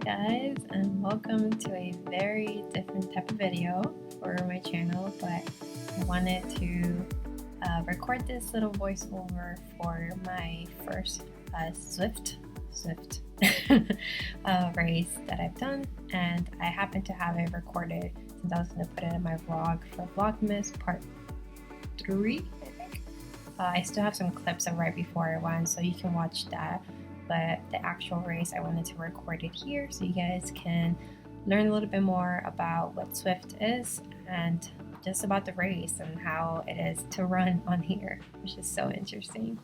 guys, and welcome to a very different type of video for my channel, but I wanted to record this little voiceover for my first Zwift race that I've done, and I happen to have it recorded since I was going to put it in my vlog for Vlogmas part 3, I think. I still have some clips of right before I went, so you can watch that. But the actual race, I wanted to record it here so you guys can learn a little bit more about what Zwift is and just about the race and how it is to run on here, which is so interesting.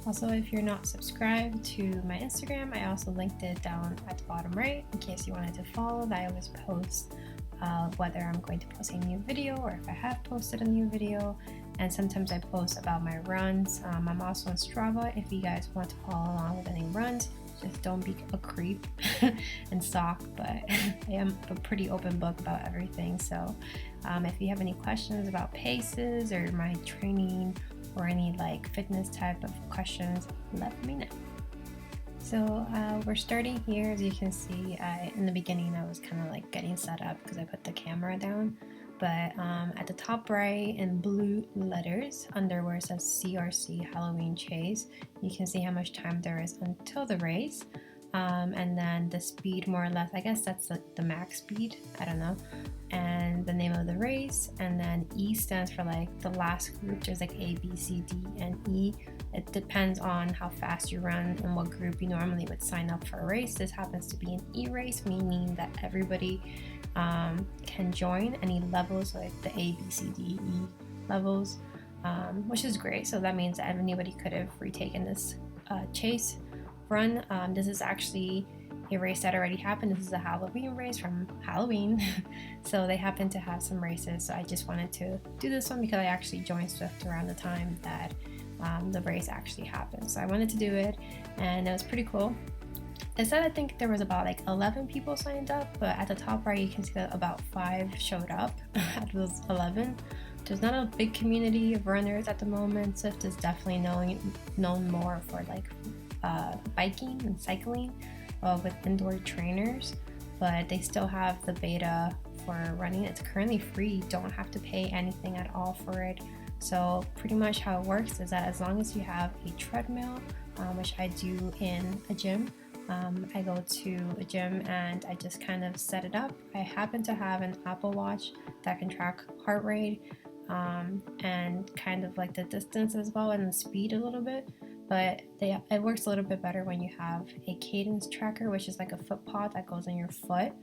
Also, if you're not subscribed to my Instagram, I also linked it down at the bottom right in case you wanted to follow. I always post whether I'm going to post a new video or if I have posted a new video, and sometimes I post about my runs. I'm also on Strava if you guys want to follow along with any runs. Just don't be a creep and stalk, but I am a pretty open book about everything. So if you have any questions about paces or my training or any like fitness type of questions, let me know. So we're starting here. As you can see, in the beginning I was kind of like getting set up because I put the camera down, but at the top right in blue letters under where it says CRC Halloween Chase, you can see how much time there is until the race, and then the speed, more or less, I guess that's the max speed, I don't know, and the name of the race, and then E stands for like the last group. There's like A, B, C, D, and E. It depends on how fast you run and what group you normally would sign up for a race. This happens to be an E race, meaning that everybody can join any levels, like the A, B, C, D, E levels, which is great. So that means that anybody could have retaken this chase run. This is actually a race that already happened. This is a Halloween race from Halloween. So they happen to have some races. So I just wanted to do this one because I actually joined Zwift around the time that the race actually happened. So I wanted to do it, and it was pretty cool. It said I think there was about like 11 people signed up, but at the top right you can see that about 5 showed up out of those 11. There's not a big community of runners at the moment. Zwift is definitely known more for like biking and cycling with indoor trainers, but they still have the beta for running. It's currently free. You don't have to pay anything at all for it. So pretty much how it works is that as long as you have a treadmill, which I do in a gym, I go to a gym and I just kind of set it up. I happen to have an Apple Watch that can track heart rate and kind of like the distance as well and the speed a little bit, but it works a little bit better when you have a cadence tracker, which is like a foot pod that goes on your foot.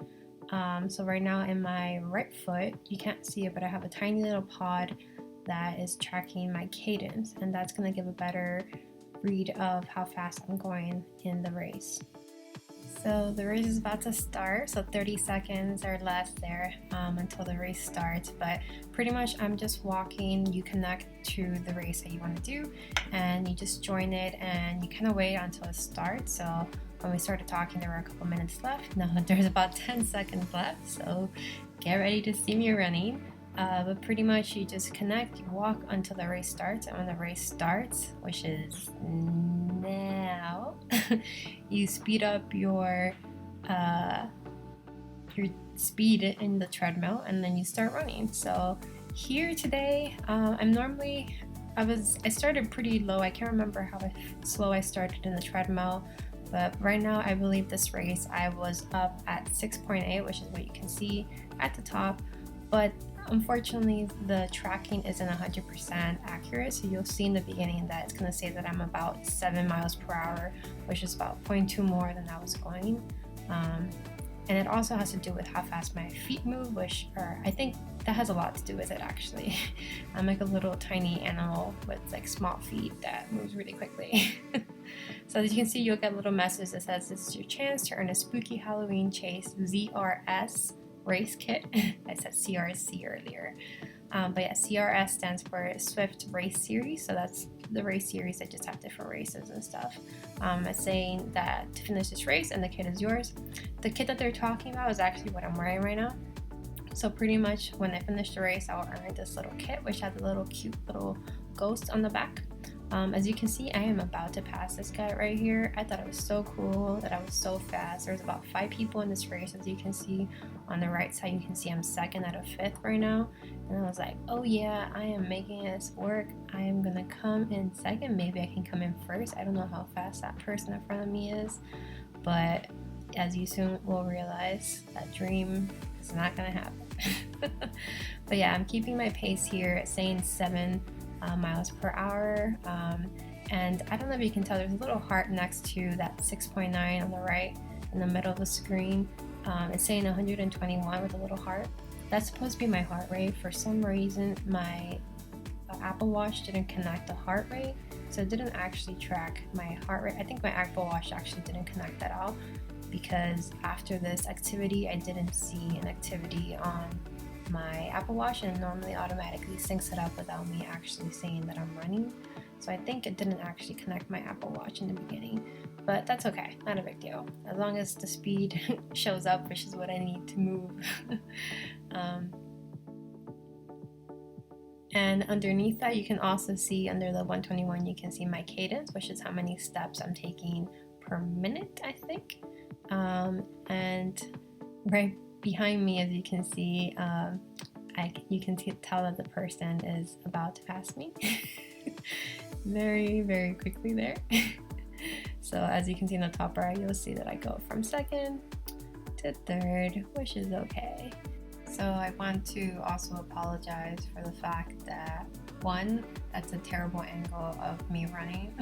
So right now in my right foot, you can't see it, but I have a tiny little pod that is tracking my cadence, and that's going to give a better read of how fast I'm going in the race. So the race is about to start, so 30 seconds or less there until the race starts, but pretty much I'm just walking. You connect to the race that you want to do and you just join it, and you kind of wait until it starts. So when we started talking, there were a couple minutes left. Now there's about 10 seconds left, so get ready to see me running. But pretty much you just connect, you walk until the race starts, and when the race starts, which is now, you speed up your speed in the treadmill, and then you start running. So here today, I started pretty low. I can't remember how slow I started in the treadmill, but right now I believe this race I was up at 6.8, which is what you can see at the top, but unfortunately the tracking isn't 100% accurate, so you'll see in the beginning that it's going to say that I'm about 7 miles per hour, which is about 0.2 more than I was going, and it also has to do with how fast my feet move, I think that has a lot to do with it actually. I'm like a little tiny animal with like small feet that moves really quickly. So as you can see, you'll get a little message that says this is your chance to earn a spooky Halloween Chase ZRS race kit. I said CRC earlier, but yeah, CRS stands for Zwift Race Series, so that's the race series that just have different races and stuff. It's saying that to finish this race, and the kit is yours. The kit that they're talking about is actually what I'm wearing right now. So pretty much when I finish the race, I'll earn this little kit, which has a little cute little ghost on the back. As you can see, I am about to pass this guy right here. I thought it was so cool that I was so fast. There's about 5 people in this race. As you can see on the right side, you can see I'm 2nd out of 5th right now. And I was like, oh yeah, I am making this work. I am gonna come in 2nd. Maybe I can come in 1st. I don't know how fast that person in front of me is, but as you soon will realize, that dream is not gonna happen. But yeah, I'm keeping my pace here at saying 7 miles per hour, and I don't know if you can tell, there's a little heart next to that 6.9 on the right in the middle of the screen. It's saying 121 with a little heart. That's supposed to be my heart rate. For some reason my Apple Watch didn't connect the heart rate, so it didn't actually track my heart rate. I think my Apple Watch actually didn't connect at all, because after this activity I didn't see an activity on my Apple Watch, and it normally automatically syncs it up without me actually saying that I'm running. So I think it didn't actually connect my Apple Watch in the beginning, but that's okay, not a big deal. As long as the speed shows up, which is what I need to move. And underneath that, you can also see under the 121, you can see my cadence, which is how many steps I'm taking per minute, I think. And right behind me, as you can see, you can tell that the person is about to pass me very, very quickly there. So as you can see in the top right, you'll see that I go from 2nd to 3rd, which is okay. So I want to also apologize for the fact that, one, that's a terrible angle of me running.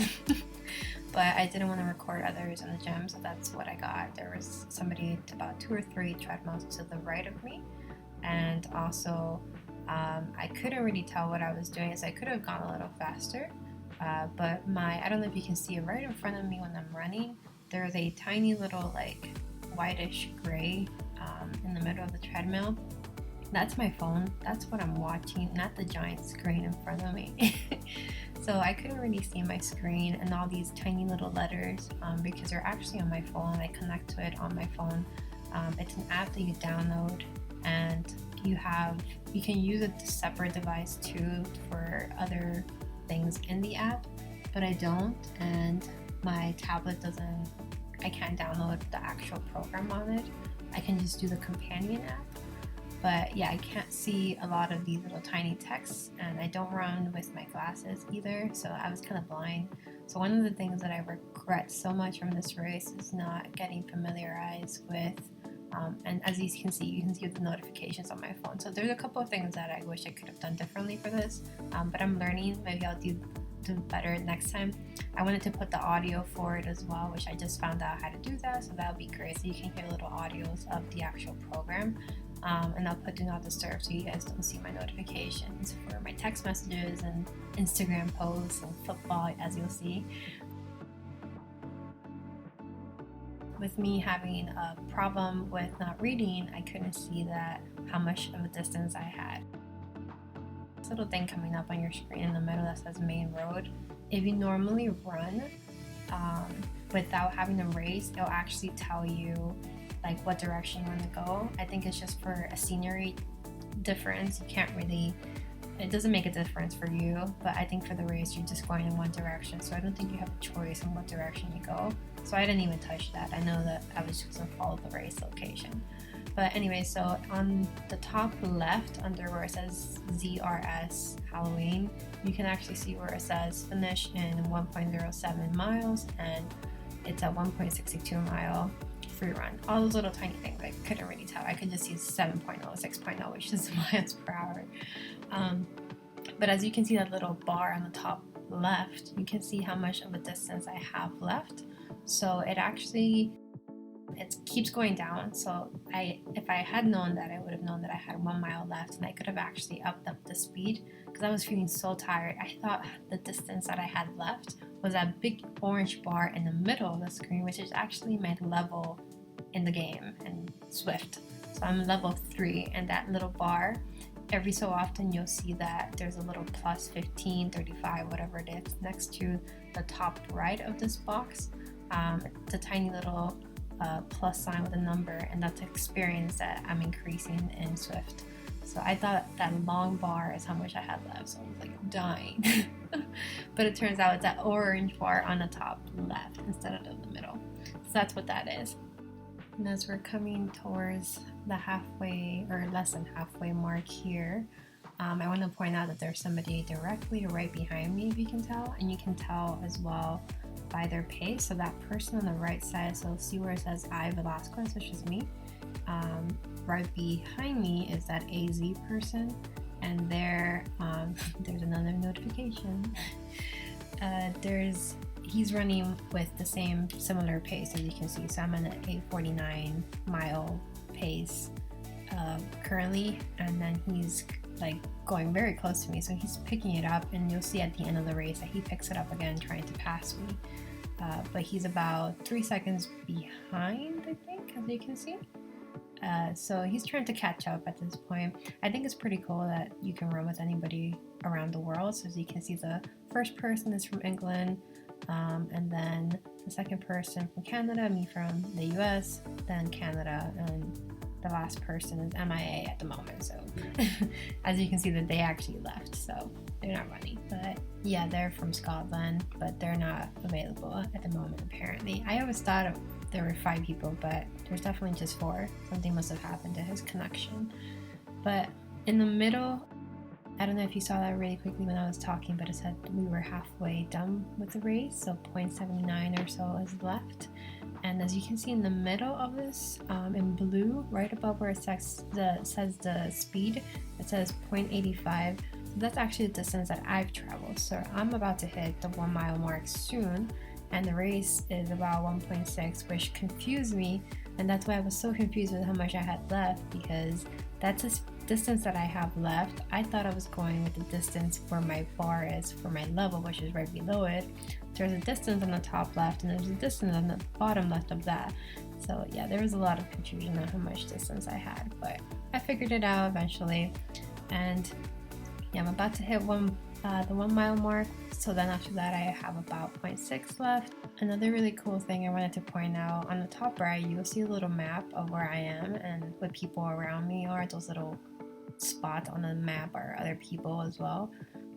But I didn't want to record others in the gym, so that's what I got. There was somebody about 2 or 3 treadmills to the right of me, and also I couldn't really tell what I was doing, so I could have gone a little faster, but I don't know if you can see it right in front of me when I'm running, there's a tiny little like whitish gray in the middle of the treadmill. That's my phone. That's what I'm watching, not the giant screen in front of me. So I couldn't really see my screen and all these tiny little letters because they're actually on my phone. I connect to it on my phone. It's an app that you download, and you can use a separate device too for other things in the app, but I don't, and my tablet I can't download the actual program on it. I can just do the companion app. But yeah, I can't see a lot of these little tiny texts, and I don't run with my glasses either, so I was kind of blind. So one of the things that I regret so much from this race is not getting familiarized with, and as you can see the notifications on my phone. So there's a couple of things that I wish I could have done differently for this, but I'm learning. Maybe I'll do better next time. I wanted to put the audio for it as well, which I just found out how to do that, so that would be great. So you can hear little audios of the actual program. And I'll put do not disturb so you guys don't see my notifications for my text messages and Instagram posts and football, as you'll see. With me having a problem with not reading, I couldn't see how much of a distance I had. This little thing coming up on your screen in the middle that says main road, if you normally run without having to race, it'll actually tell you like what direction you want to go. I think it's just for a scenery difference. It doesn't make a difference for you, but I think for the race you're just going in one direction, so I don't think you have a choice in what direction you go. So I didn't even touch that. I know that I was just gonna follow the race location. But anyway, so on the top left under where it says ZRS Halloween, you can actually see where it says finish in 1.07 miles, and it's a 1.62 mile free run. All those little tiny things I couldn't really tell. I could just see 7.0, 6.0, which is miles per hour. But as you can see that little bar on the top left, you can see how much of a distance I have left. So it keeps going down. So if I had known that, I would have known that I had 1 mile left, and I could have actually upped up the speed because I was feeling so tired. I thought the distance that I had left was that big orange bar in the middle of the screen, which is actually my level in the game in Zwift. So I'm level 3, and that little bar, every so often you'll see that there's a little plus 15, 35, whatever it is, next to the top right of this box. It's a tiny little plus sign with a number, and that's experience that I'm increasing in Zwift. So I thought that long bar is how much I had left, so I was like dying. But it turns out it's that orange bar on the top left instead of in the middle. So that's what that is. And as we're coming towards the halfway or less than halfway mark here, I want to point out that there's somebody directly right behind me, if you can tell, and you can tell as well by their pace. So that person on the right side, so see where it says I Velasquez, which is me. Right behind me is that AZ person, and there's another notification. He's running with the same similar pace as you can see. So I'm at an 8:49 mile pace currently, and then he's like going very close to me, so he's picking it up, and you'll see at the end of the race that he picks it up again trying to pass me, but he's about 3 seconds behind, I think, as you can see. So he's trying to catch up at this point. I think it's pretty cool that you can run with anybody around the world. So as you can see, the first person is from England, and then the second person from Canada, me from the US, then Canada, and the last person is MIA at the moment. So as you can see that they actually left, so they're not running. But yeah, they're from Scotland, but they're not available at the moment apparently. I always thought there were 5 people, but there's definitely just 4. Something must have happened to his connection. But in the middle, I don't know if you saw that really quickly when I was talking, but it said we were halfway done with the race, so 0.79 or so is left. And as you can see in the middle of this, in blue, right above where it says the speed, it says 0.85. So that's actually the distance that I've traveled. So I'm about to hit the 1 mile mark soon, and the race is about 1.6, which confused me, and that's why I was so confused with how much I had left, because that's a distance that I have left. I thought I was going with the distance where my bar is for my level, which is right below it. There's a distance on the top left, and there's a distance on the bottom left of that. So yeah, there was a lot of confusion on how much distance I had, but I figured it out eventually. And yeah, I'm about to hit the 1 mile mark. So then after that, I have about 0.6 left. Another really cool thing I wanted to point out, on the top right, you'll see a little map of where I am and what people around me are. Those little spots on the map are other people as well.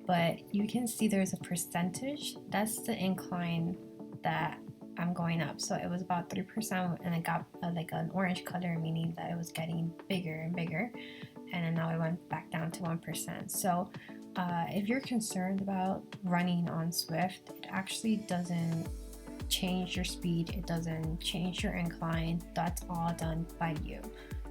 But you can see there's a percentage. That's the incline that I'm going up. So it was about 3%, and it got like an orange color, meaning that it was getting bigger and bigger. And then now it went back down to 1%. So if you're concerned about running on Zwift, it actually doesn't change your speed. It doesn't change your incline. That's all done by you.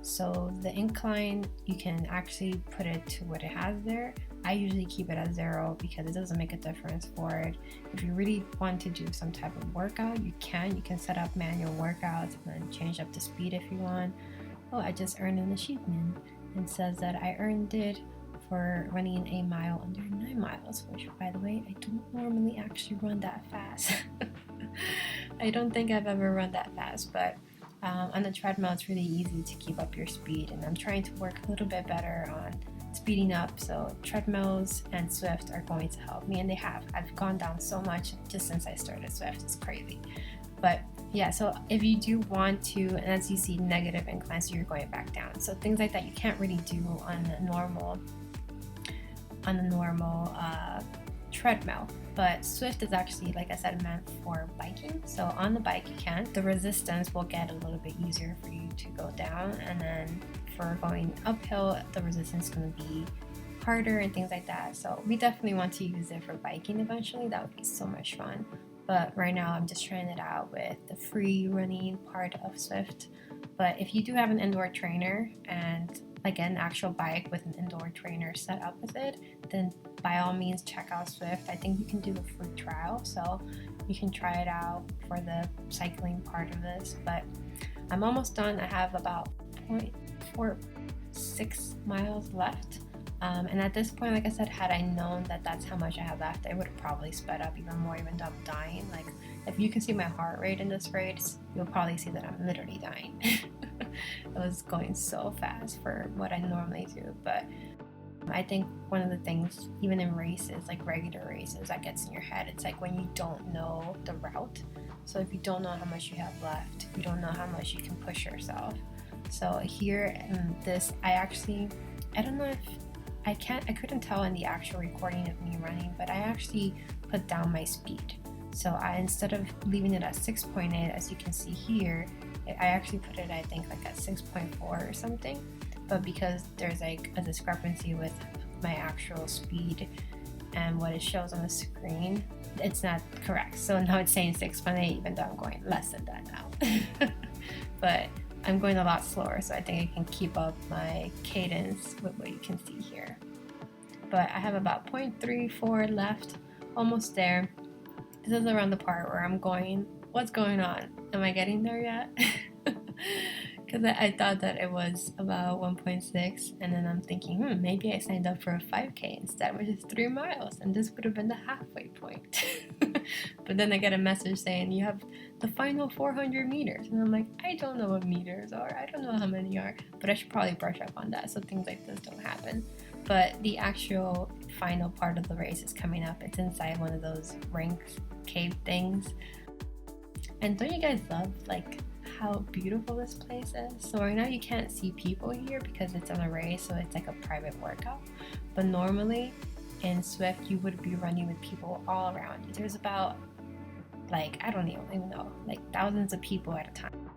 So the incline, you can actually put it to what it has there. I usually keep it at 0 because it doesn't make a difference for it. If you really want to do some type of workout, you can set up manual workouts and then change up the speed if you want. Oh, I just earned an achievement. It says that I earned it for running a mile under 9 miles, which, by the way, I don't normally actually run that fast. I don't think I've ever run that fast, but on the treadmill, it's really easy to keep up your speed, and I'm trying to work a little bit better on speeding up. So treadmills and Zwift are going to help me, and they have. I've gone down so much just since I started Zwift. It's crazy. But yeah, so if you do want to, and as you see, negative incline, so you're going back down. So things like that you can't really do on the normal treadmill. But Zwift is actually, like I said, meant for biking. So on the bike you can. The resistance will get a little bit easier for you to go down, and then for going uphill, the resistance is going to be harder and things like that. So we definitely want to use it for biking eventually. That would be so much fun. But right now I'm just trying it out with the free running part of Zwift. But if you do have an indoor trainer and like an actual bike with an indoor trainer set up with it, then by all means check out Zwift. I think you can do a free trial, so you can try it out for the cycling part of this. But I'm almost done. I have about 0.46 miles left. And at this point, like I said, had I known that that's how much I had left, I would have probably sped up even more, even though I'm dying. Like, if you can see my heart rate in this race, you'll probably see that I'm literally dying. It was going so fast for what I normally do. But I think one of the things, even in races, like regular races, that gets in your head, it's like when you don't know the route. So if you don't know how much you have left, you don't know how much you can push yourself. So here in this, I actually I don't know if I couldn't tell in the actual recording of me running, but I actually put down my speed. So instead of leaving it at 6.8, as you can see here, I actually put it, I think, like at 6.4 or something. But because there's like a discrepancy with my actual speed and what it shows on the screen, it's not correct. So now it's saying 6.8, even though I'm going less than that now. But I'm going a lot slower, so I think I can keep up my cadence with what you can see here. But I have about 0.34 left, almost there. This is around the part where I'm going, what's going on? Am I getting there yet? Because I thought that it was about 1.6, and then I'm thinking, maybe I signed up for a 5K instead, which is 3 miles, and this would have been the halfway point. But then I get a message saying you have the final 400 meters, and I'm like, I don't know what meters are, I don't know how many are, but I should probably brush up on that so things like this don't happen. But the actual final part of the race is coming up. It's inside one of those rings, cave things. And don't you guys love like how beautiful this place is? So right now you can't see people here because it's on a race, so it's like a private workout. But normally in Zwift you would be running with people all around you. There's about like, I don't even know, like thousands of people at a time.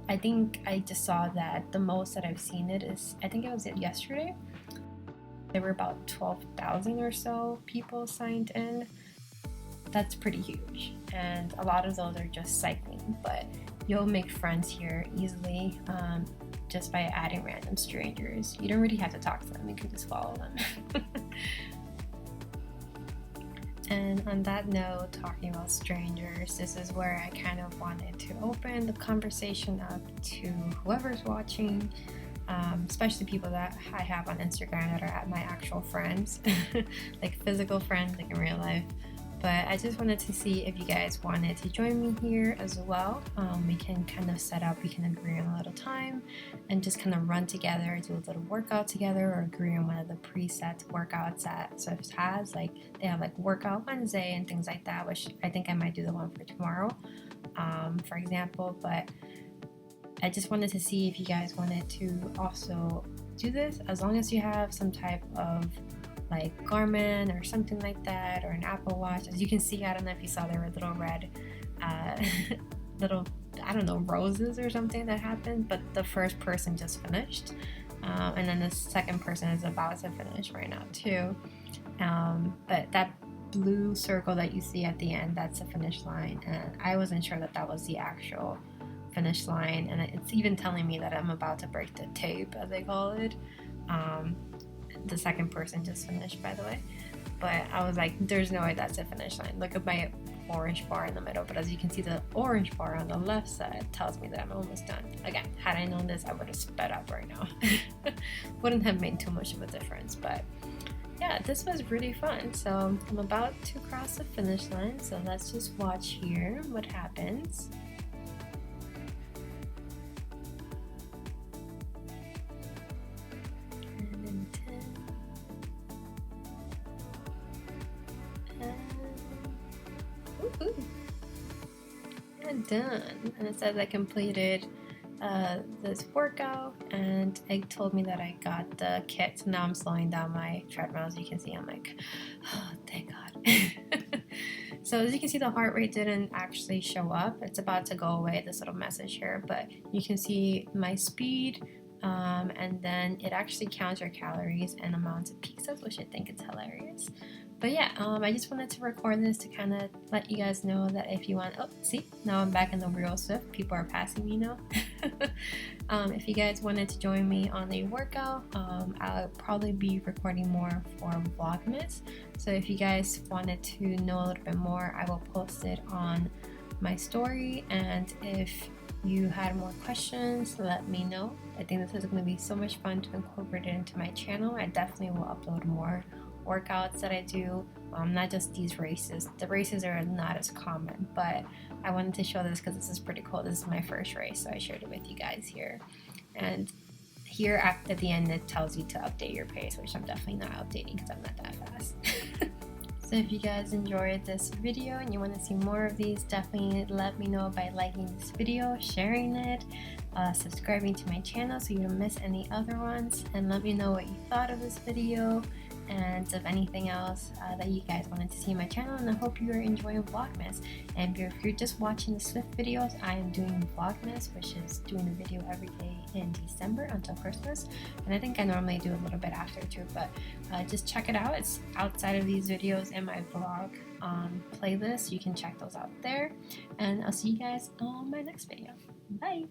I think I just saw that the most that I've seen it is, I think it was yesterday. There were about 12,000 or so people signed in. That's pretty huge, and a lot of those are just cycling, but you'll make friends here easily just by adding random strangers. You don't really have to talk to them, you can just follow them. And on that note, talking about strangers, this is where I kind of wanted to open the conversation up to whoever's watching, especially people that I have on Instagram that are my actual friends, like physical friends, like in real life. But I just wanted to see if you guys wanted to join me here as well. We can kind of set up, we can agree on a little time and just kind of run together, do a little workout together, or agree on one of the preset workouts that Zwift has. Like they have like Workout Wednesday and things like that, which I think I might do the one for tomorrow, for example. But I just wanted to see if you guys wanted to also do this, as long as you have some type of like Garmin or something like that, or an Apple Watch. As you can see, I don't know if you saw, there were little red little, I don't know, roses or something that happened, but the first person just finished, and then the second person is about to finish right now too. But that blue circle that you see at the end, that's the finish line, and I wasn't sure that that was the actual finish line, and it's even telling me that I'm about to break the tape, as they call it. The second person just finished, by the way, but I was like, there's no way that's a finish line. Look at my orange bar in the middle, but as you can see, the orange bar on the left side tells me that I'm almost done. Again, had I known this, I would have sped up right now. Wouldn't have made too much of a difference, but yeah, this was really fun. So I'm about to cross the finish line, so let's just watch here what happens. And done, and it says I completed this workout, and it told me that I got the kit. So now I'm slowing down my treadmill. As you can see, I'm like, oh, thank God. So as you can see, the heart rate didn't actually show up. It's about to go away, this little message here, but you can see my speed, and then it actually counts your calories and amounts of pizzas, which I think is hilarious. But yeah, I just wanted to record this to kind of let you guys know that if you want, oh, see, now I'm back in the real Zwift. People are passing me now. If you guys wanted to join me on a workout, I'll probably be recording more for Vlogmas. So if you guys wanted to know a little bit more, I will post it on my story. And if you had more questions, let me know. I think this is going to be so much fun to incorporate it into my channel. I definitely will upload more workouts that I do, not just these races. The races are not as common, but I wanted to show this because this is pretty cool. This is my first race, so I shared it with you guys here. And here at the end, it tells you to update your pace, which I'm definitely not updating because I'm not that fast. So if you guys enjoyed this video and you want to see more of these, definitely let me know by liking this video, sharing it, subscribing to my channel so you don't miss any other ones, and let me know what you thought of this video and of anything else that you guys wanted to see on my channel. And I hope you are enjoying Vlogmas. And if you're just watching the Zwift videos, I am doing Vlogmas, which is doing a video every day in December until Christmas, and I think I normally do a little bit after too, but just check it out. It's outside of these videos in my vlog playlist. You can check those out there, and I'll see you guys on my next video. Bye.